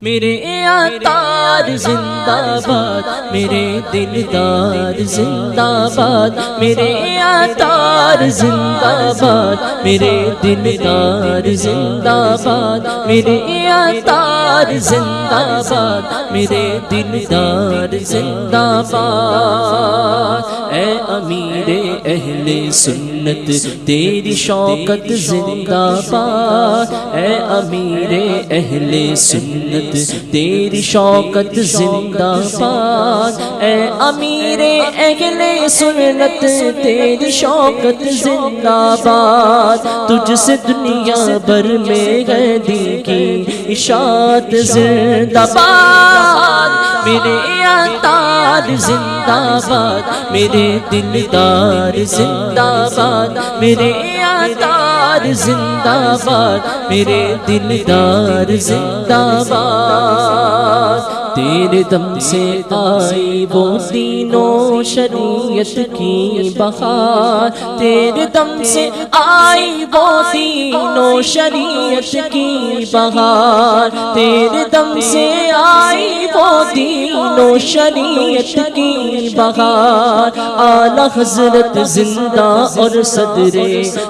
میرے عطار زندہ باد، میرے دلدار زندہ باد، میرے عطار زندہ باد، میرے دلدار زندہ باد، میرے عطار زندہ باد، میرے دلدار زندہ باد۔ اے امیر اہل سنت تیری شوکت زندہ باد، اے امیر اہل سنت تیری شوکت زندہ باد، اے امیر اہل سنت تیری شوکت زندہ باد۔ تجھ سے دنیا بھر میں ہے دین کی اشاعت زندہ باد، میرے عطار زندہ باد، میرے دلدار زندہ باد، میرے عطار زندہ باد، میرے دلدار زندہ باد۔ تیرے دم سے آئی وہ دین و شریعت کی بہار، تیرے دم سے آئی وہ دین و شریعت کی بہار، تیرے دم سے آئی وہ دین و شریعت کی بہار۔ اعلیٰ حضرت زندہ اور صدر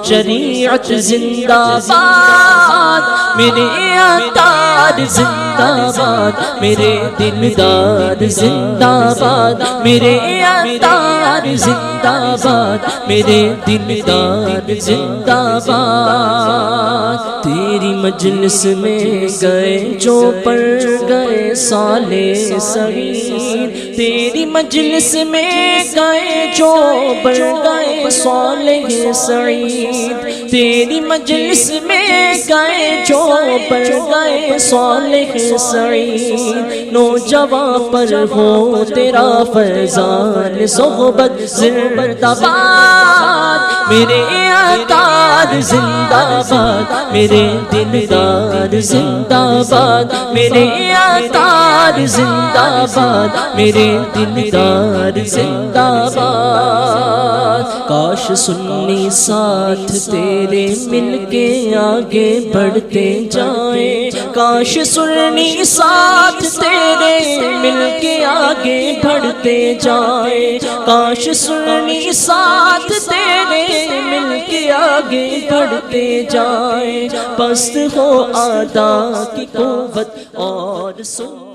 شریعت زندہ باد، میرے عطار زندہ باد، میرے دلدار زندہ باد، میرے عطار زندہ باد، میرے دلدار زندہ باد۔ تیری مجلس میں گئے جو پڑ گئے صالح سعید، تیری مجلس میں گئے جو پڑ گئے صالح سعید، تیری مجلس میں گئے جو پڑ گئے صالح سعید۔ نوجوان پر ہو تیرا فیضان صحبت زندہ باد، میرے عطار زندہ باد، میرے دلدار زندہ باد، میرے عطار زندہ باد، میرے دلدار زندہ باد۔ کاش سنی ساتھ تیرے مل کے آگے بڑھتے جائیں، کاش سنی ساتھ تیرے مل کے آگے بڑھتے جائیں، کاش سنی ساتھ تیرے مل کے آگے بڑھتے جائیں۔ پست ہو اعداء کی قوت اور سن